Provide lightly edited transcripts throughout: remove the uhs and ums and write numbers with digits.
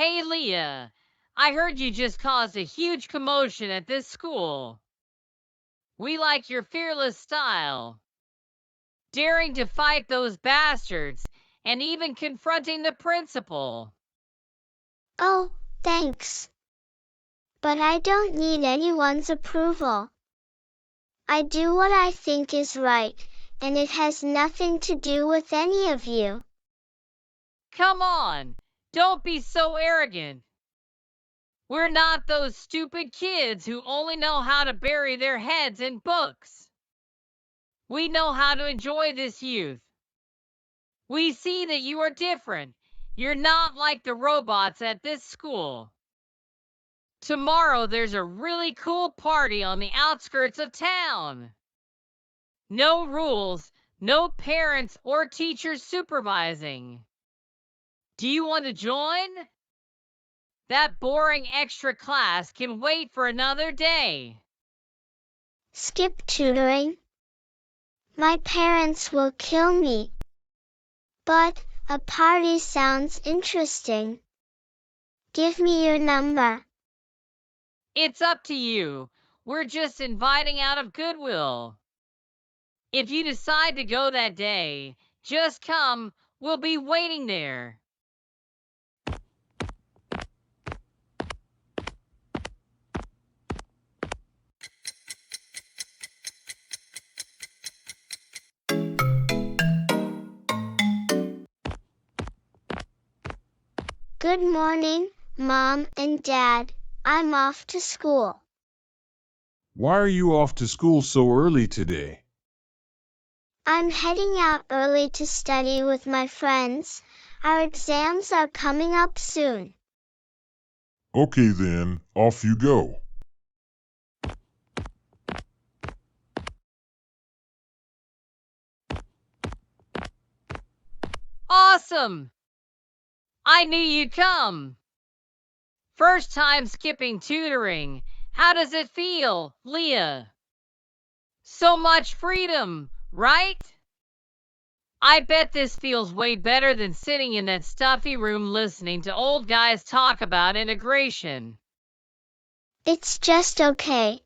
Hey, Leah, I heard you just caused a huge commotion at this school. We like your fearless style, daring to fight those bastards, and even confronting the principal. Oh, thanks. But I don't need anyone's approval. I do what I think is right, and it has nothing to do with any of you. Come on, don't be so arrogant. We're not those stupid kids who only know how to bury their heads in books. We know how to enjoy this youth. We see that you are different. You're not like the robots at this school. Tomorrow there's a really cool party on the outskirts of town. No rules, no parents or teachers supervising. Do you want to join? That boring extra class can wait for another day. Skip tutoring? My parents will kill me. But a party sounds interesting. Give me your number. It's up to you. We're just inviting out of goodwill. If you decide to go that day, just come. We'll be waiting there. Good morning, Mom and Dad. I'm off to school. Why are you off to school so early today? I'm heading out early to study with my friends. Our exams are coming up soon. Okay then, off you go. Awesome! I knew you'd come. First time skipping tutoring. How does it feel, Leah? So much freedom, right? I bet this feels way better than sitting in that stuffy room listening to old guys talk about integration. It's just okay.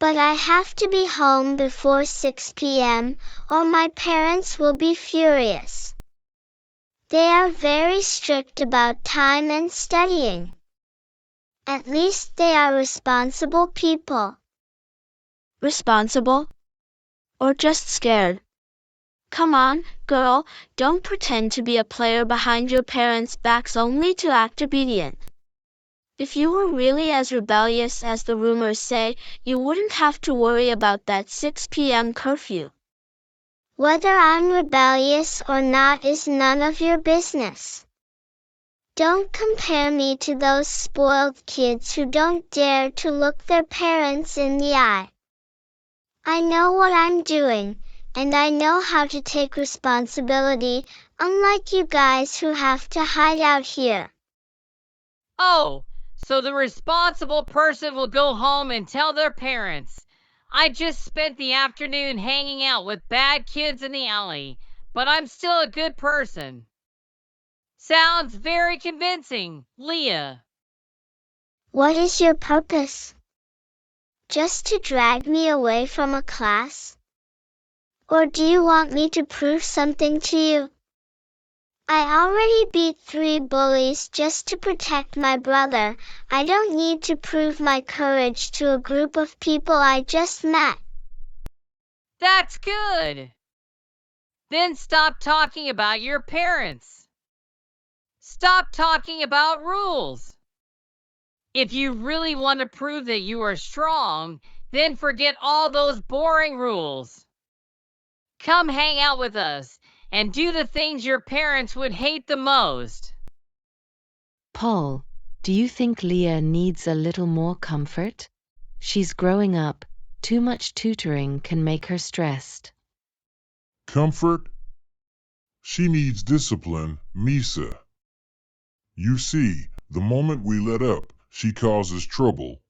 But I have to be home before 6 p.m., or my parents will be furious. They are very strict about time and studying. At least they are responsible people. Responsible? Or just scared? Come on, girl, don't pretend to be a player behind your parents' backs only to act obedient. If you were really as rebellious as the rumors say, you wouldn't have to worry about that 6 p.m. curfew. Whether I'm rebellious or not is none of your business. Don't compare me to those spoiled kids who don't dare to look their parents in the eye. I know what I'm doing, and I know how to take responsibility, unlike you guys who have to hide out here. Oh, so the responsible person will go home and tell their parents, I just spent the afternoon hanging out with bad kids in the alley, but I'm still a good person. Sounds very convincing, Leah. What is your purpose? Just to drag me away from a class? Or do you want me to prove something to you? I already beat 3 bullies just to protect my brother. I don't need to prove my courage to a group of people I just met. That's good. Then stop talking about your parents. Stop talking about rules. If you really want to prove that you are strong, then forget all those boring rules. Come hang out with us and do the things your parents would hate the most. Paul, do you think Leah needs a little more comfort? She's growing up. Too much tutoring can make her stressed. Comfort? She needs discipline, Misa. You see, the moment we let up, she causes trouble.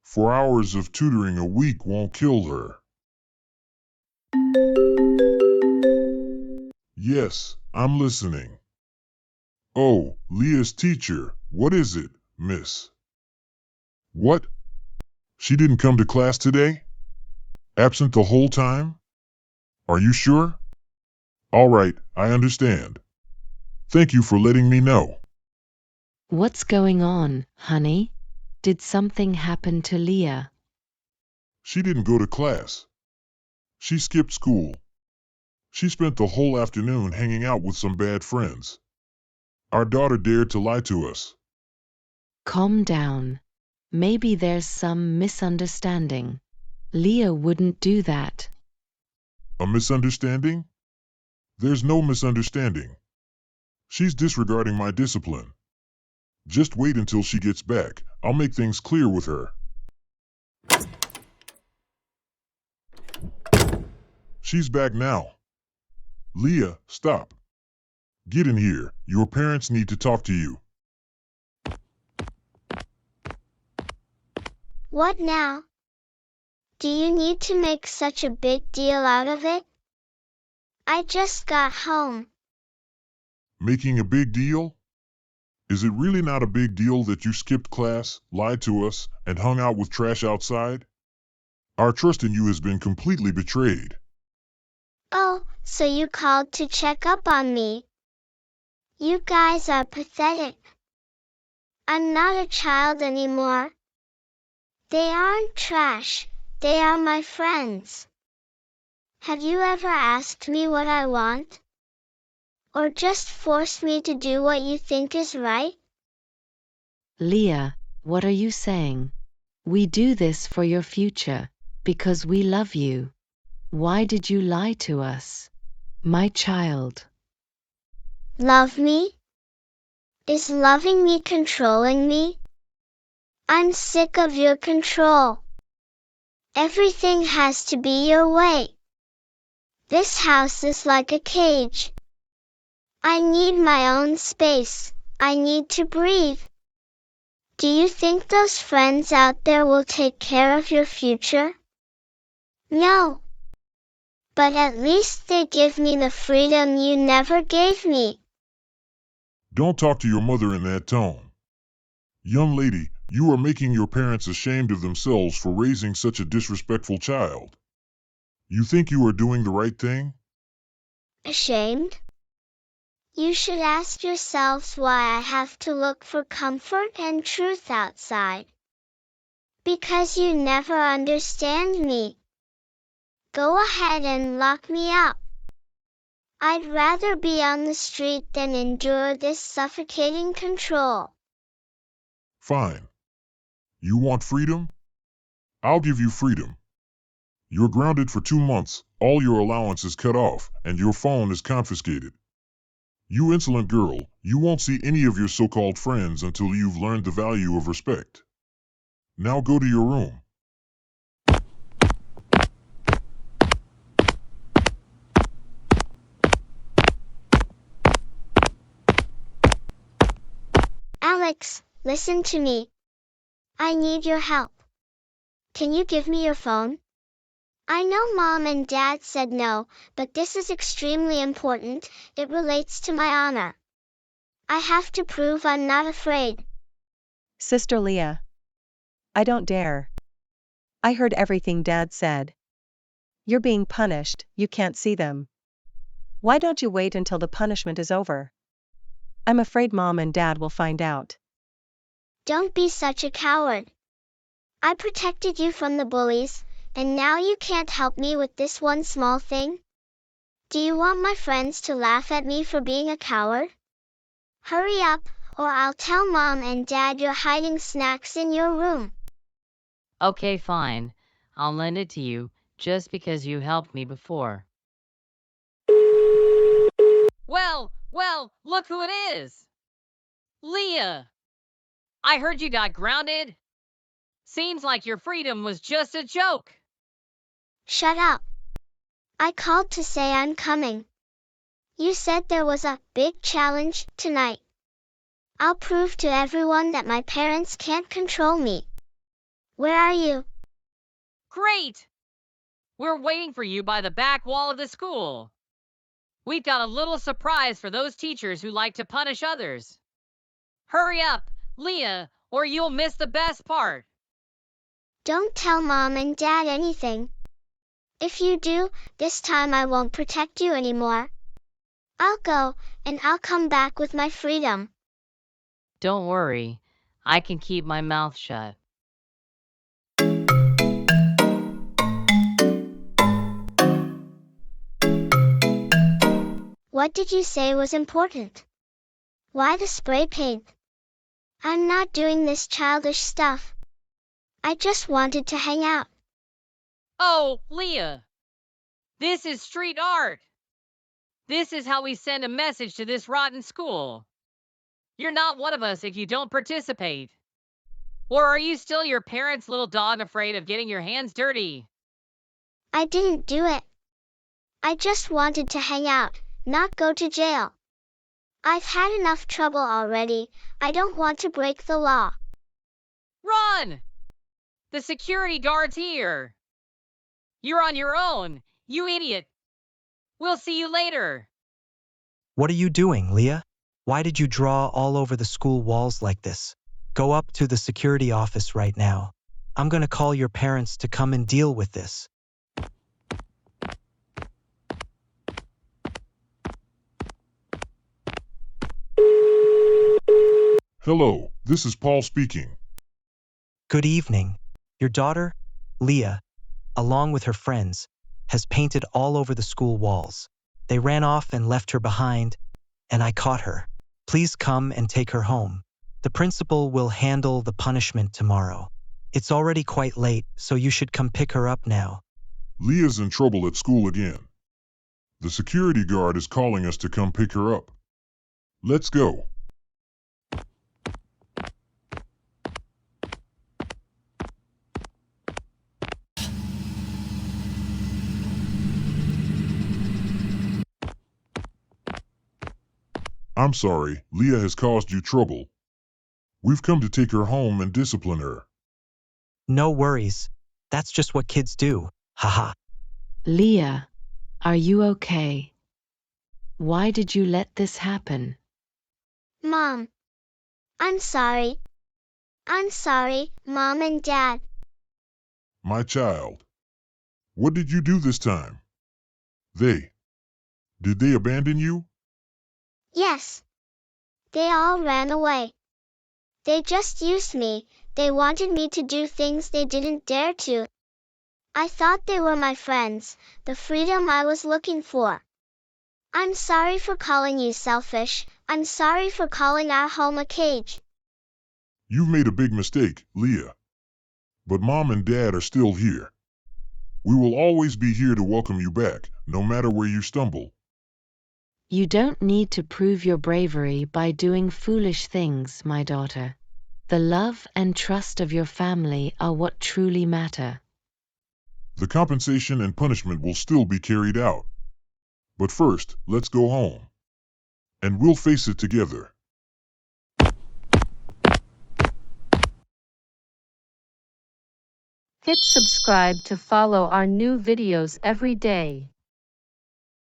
4 hours of tutoring a week won't kill her. Yes, I'm listening. Oh, Liya's teacher. What is it, miss? What? She didn't come to class today? Absent the whole time? Are you sure? All right, I understand. Thank you for letting me know. What's going on, honey? Did something happen to Liya? She didn't go to class. She skipped school. She spent the whole afternoon hanging out with some bad friends. Our daughter dared to lie to us. Calm down. Maybe there's some misunderstanding. Liya wouldn't do that. A misunderstanding? There's no misunderstanding. She's disregarding my discipline. Just wait until she gets back. I'll make things clear with her. She's back now. Liya, stop. Get in here. Your parents need to talk to you. What now? Do you need to make such a big deal out of it? I just got home. Making a big deal? Is it really not a big deal that you skipped class, lied to us, and hung out with trash outside? Our trust in you has been completely betrayed. Oh, so you called to check up on me. You guys are pathetic. I'm not a child anymore. They aren't trash. They are my friends. Have you ever asked me what I want? Or just forced me to do what you think is right? Liya, what are you saying? We do this for your future, because we love you. Why did you lie to us? My child. Love me? Is loving me controlling me? I'm sick of your control. Everything has to be your way. This house is like a cage. I need my own space. I need to breathe. Do you think those friends out there will take care of your future? No. But at least they give me the freedom you never gave me. Don't talk to your mother in that tone. Young lady, you are making your parents ashamed of themselves for raising such a disrespectful child. You think you are doing the right thing? Ashamed? You should ask yourselves why I have to look for comfort and truth outside. Because you never understand me. Go ahead and lock me up. I'd rather be on the street than endure this suffocating control. Fine. You want freedom? I'll give you freedom. You're grounded for 2 months, all your allowance is cut off, and your phone is confiscated. You insolent girl, you won't see any of your so-called friends until you've learned the value of respect. Now go to your room. Alex, listen to me. I need your help. Can you give me your phone? I know Mom and Dad said no, but this is extremely important. It relates to my honor. I have to prove I'm not afraid. Sister Liya. I don't dare. I heard everything Dad said. You're being punished, you can't see them. Why don't you wait until the punishment is over? I'm afraid Mom and Dad will find out. Don't be such a coward. I protected you from the bullies, and now you can't help me with this one small thing? Do you want my friends to laugh at me for being a coward? Hurry up, or I'll tell Mom and Dad you're hiding snacks in your room. Okay, fine. I'll lend it to you, just because you helped me before. Well, look who it is! Liya! I heard you got grounded. Seems like your freedom was just a joke. Shut up. I called to say I'm coming. You said there was a big challenge tonight. I'll prove to everyone that my parents can't control me. Where are you? Great! We're waiting for you by the back wall of the school. We've got a little surprise for those teachers who like to punish others. Hurry up, Liya, or you'll miss the best part. Don't tell Mom and Dad anything. If you do, this time I won't protect you anymore. I'll go, and I'll come back with my freedom. Don't worry, I can keep my mouth shut. What did you say was important? Why the spray paint? I'm not doing this childish stuff. I just wanted to hang out. Oh, Liya! This is street art! This is how we send a message to this rotten school. You're not one of us if you don't participate. Or are you still your parents' little dog afraid of getting your hands dirty? I didn't do it. I just wanted to hang out, not go to jail. I've had enough trouble already. I don't want to break the law. Run! The security guard's here. You're on your own, you idiot. We'll see you later. What are you doing, Liya? Why did you draw all over the school walls like this? Go up to the security office right now. I'm gonna call your parents to come and deal with this. Hello, this is Paul speaking. Good evening. Your daughter, Liya, along with her friends, has painted all over the school walls. They ran off and left her behind, and I caught her. Please come and take her home. The principal will handle the punishment tomorrow. It's already quite late, so you should come pick her up now. Liya's in trouble at school again. The security guard is calling us to come pick her up. Let's go. I'm sorry, Liya has caused you trouble. We've come to take her home and discipline her. No worries. That's just what kids do. Haha. Liya, are you okay? Why did you let this happen? Mom. I'm sorry. I'm sorry, Mom and Dad. My child. What did you do this time? Did they abandon you? Yes. They all ran away. They just used me. They wanted me to do things they didn't dare to. I thought they were my friends, the freedom I was looking for. I'm sorry for calling you selfish. I'm sorry for calling our home a cage. You've made a big mistake, Liya. But Mom and Dad are still here. We will always be here to welcome you back, no matter where you stumble. You don't need to prove your bravery by doing foolish things, my daughter. The love and trust of your family are what truly matter. The compensation and punishment will still be carried out. But first, let's go home. And we'll face it together. Hit subscribe to follow our new videos every day.